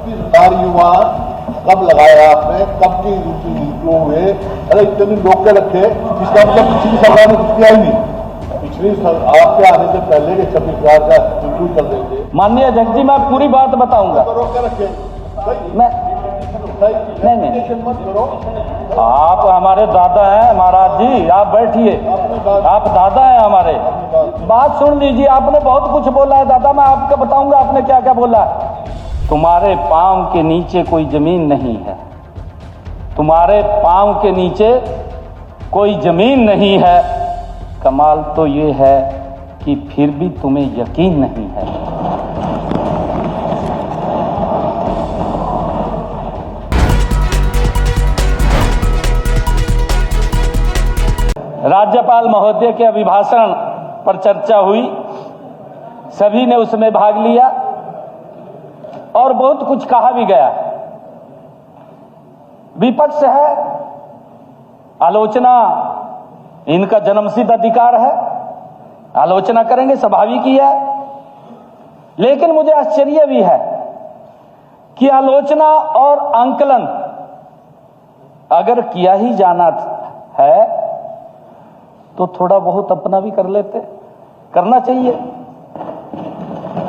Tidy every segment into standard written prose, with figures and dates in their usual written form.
सरकार युवा कब लगाया आपने, कब की क्यों हुए? अरे इतने दिन रोक के रखे, इसका मतलब पिछली सरकार ने कुछ किया ही नहीं। पिछली आपके आने से पहले के 26,000 का इंक्लूड कर देंगे। माननीय अध्यक्ष जी, मैं पूरी बात बताऊंगा। तो रोक के रखे मैं नहीं, मत करो। आप हमारे दादा हैं महाराज जी, आप बैठिए, आप दादा हैं हमारे। बात सुन लीजिए, आपने बहुत कुछ बोला है दादा, मैं आपको बताऊंगा आपने क्या क्या बोला है। तुम्हारे पांव के नीचे कोई जमीन नहीं है, तुम्हारे पांव के नीचे कोई जमीन नहीं है। कमाल तो ये है कि फिर भी तुम्हें यकीन नहीं है। राज्यपाल महोदय के अभिभाषण पर चर्चा हुई, सभी ने उसमें भाग लिया और बहुत कुछ कहा भी गया। विपक्ष है, आलोचना इनका जन्मसिद्ध अधिकार है, आलोचना करेंगे, स्वाभाविक ही है। लेकिन मुझे आश्चर्य भी है कि आलोचना और आंकलन अगर किया ही जाना है तो थोड़ा बहुत अपना भी कर लेते, करना चाहिए।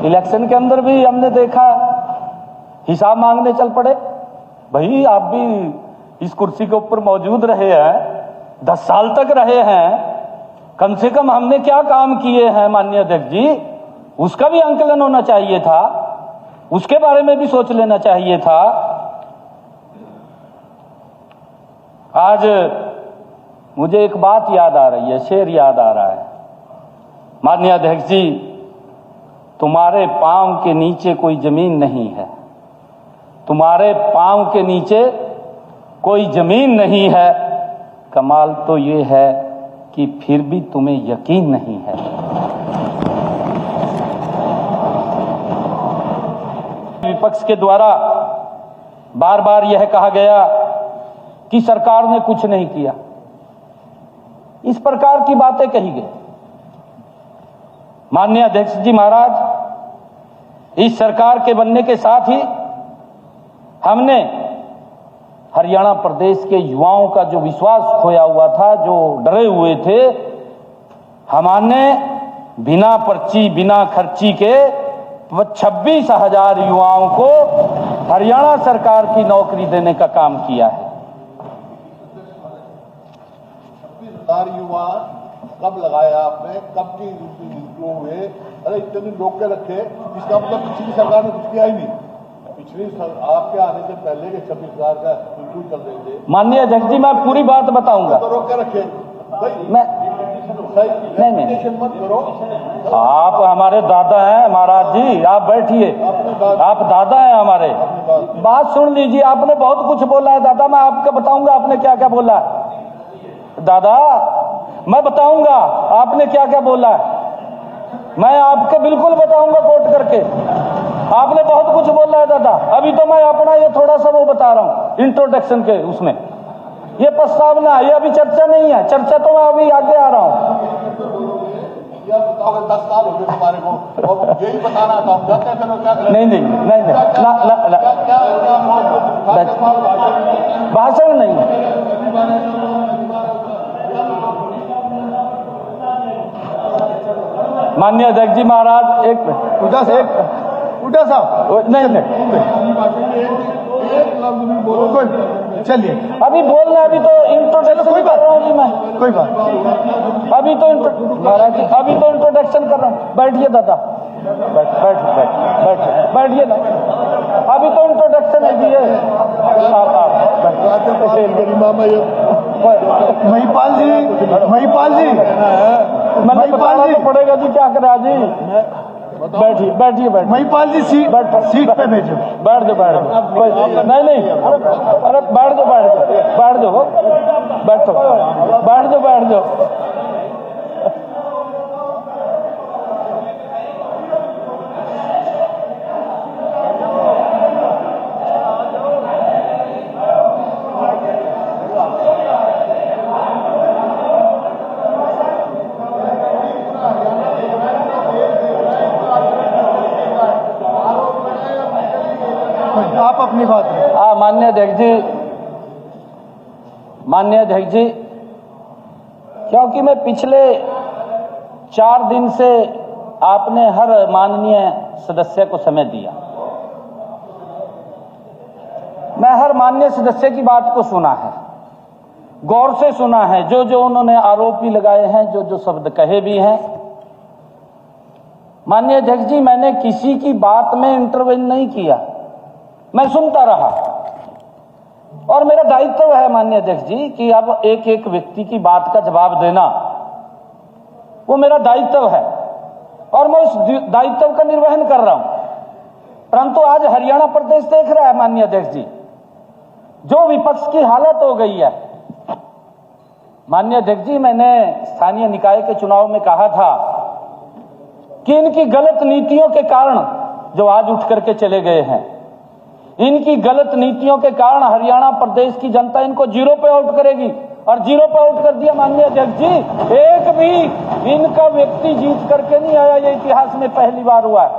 इलेक्शन के अंदर भी हमने देखा हिसाब मांगने चल पड़े। भाई आप भी इस कुर्सी के ऊपर मौजूद रहे हैं, 10 साल तक रहे हैं, कम से कम हमने क्या काम किए हैं माननीय अध्यक्ष जी, उसका भी आंकलन होना चाहिए था, उसके बारे में भी सोच लेना चाहिए था। आज मुझे एक बात याद आ रही है, शेर याद आ रहा है। माननीय अध्यक्ष जी, तुम्हारे पांव के नीचे कोई जमीन नहीं है, तुम्हारे पांव के नीचे कोई जमीन नहीं है। कमाल तो ये है कि फिर भी तुम्हें यकीन नहीं है। विपक्ष के द्वारा बार बार यह कहा गया कि सरकार ने कुछ नहीं किया, इस प्रकार की बातें कही गई। माननीय अध्यक्ष जी महाराज, इस सरकार के बनने के साथ ही हमने हरियाणा प्रदेश के युवाओं का जो विश्वास खोया हुआ था, जो डरे हुए थे, हमने बिना पर्ची बिना खर्ची के 26,000 युवाओं को हरियाणा सरकार की नौकरी देने का काम किया है। 26,000 युवा कब लगाया आपने, कब की क्यों हुए? अरे इतने दिन रोक के रखे, इसका मतलब पिछली सरकार ने कुछ किया ही नहीं। पिछली आपके आने से पहले के 26,000 का इंक्लूड कर देंगे। माननीय अध्यक्ष जी, मैं पूरी बात बताऊंगा। तो रोक के रखे मैं नहीं, मत करो। आप हमारे दादा हैं महाराज जी, आप बैठिए, आप दादा हैं हमारे। बात सुन लीजिए, आपने बहुत कुछ बोला है दादा, मैं आपको बताऊंगा आपने क्या क्या बोला है। दादा मैं बताऊंगा आपने क्या क्या बोला है, मैं आपको बिल्कुल बताऊंगा कोट करके। आपने बहुत कुछ बोला है दादा। अभी तो मैं अपना ये थोड़ा सा वो बता रहा हूं इंट्रोडक्शन के उसमें, ये प्रस्तावना, ये अभी चर्चा नहीं है, चर्चा तो मैं अभी आगे आ रहा हूं। 10 साल हो गए तुम्हारे को और यही बताना था, नहीं भाषण नहीं। माननीय अध्यक्ष जी महाराज, एक उठा साहब, नहीं चलिए, अभी बोलना, अभी तो इंट्रोडक्शन कर रहा हूँ जी मैं। कोई बात, अभी तो महाराज जी, अभी तो इंट्रोडक्शन कर रहा हूँ। बैठिए दादा, बैठिए ना, अभी तो इंट्रोडक्शन है जी। महिपाल जी मैंने बताना तो पड़ेगा जी, क्या करें जी। बैठिए महिपाल जी, सीट पे भेजो। बैठ जाओ नहीं, अरे बैठ जाओ। आप अपनी बात रखें। माननीय अध्यक्ष जी, क्योंकि मैं पिछले 4 दिन से आपने हर माननीय सदस्य को समय दिया, मैं हर माननीय सदस्य की बात को सुना है, गौर से सुना है, जो जो उन्होंने आरोप भी लगाए हैं, जो जो शब्द कहे भी हैं। माननीय अध्यक्ष जी, मैंने किसी की बात में इंटरवेन नहीं किया, मैं सुनता रहा और मेरा दायित्व है माननीय अध्यक्ष जी कि अब एक एक व्यक्ति की बात का जवाब देना वो मेरा दायित्व है और मैं उस दायित्व का निर्वहन कर रहा हूं। परंतु आज हरियाणा प्रदेश देख रहा है माननीय अध्यक्ष जी, जो विपक्ष की हालत हो गई है। माननीय अध्यक्ष जी, मैंने स्थानीय निकाय के चुनाव में कहा था कि इनकी गलत नीतियों के कारण जो आज उठ करके चले गए हैं, इनकी गलत नीतियों के कारण हरियाणा प्रदेश की जनता इनको 0 पे आउट करेगी और 0 पे आउट कर दिया। माननीय अध्यक्ष जी, एक भी इनका व्यक्ति जीत करके नहीं आया, ये इतिहास में पहली बार हुआ है।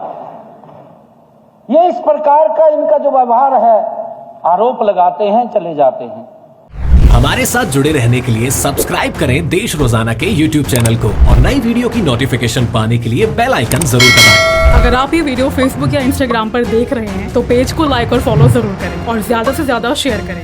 ये इस प्रकार का इनका जो व्यवहार है, आरोप लगाते हैं, चले जाते हैं। हमारे साथ जुड़े रहने के लिए सब्सक्राइब करें देश रोजाना के YouTube चैनल को और नई वीडियो की नोटिफिकेशन पाने के लिए बेल आइकन जरूर दबाएं। अगर आप ये वीडियो Facebook या Instagram पर देख रहे हैं तो पेज को लाइक और फॉलो जरूर करें और ज्यादा से ज्यादा शेयर करें।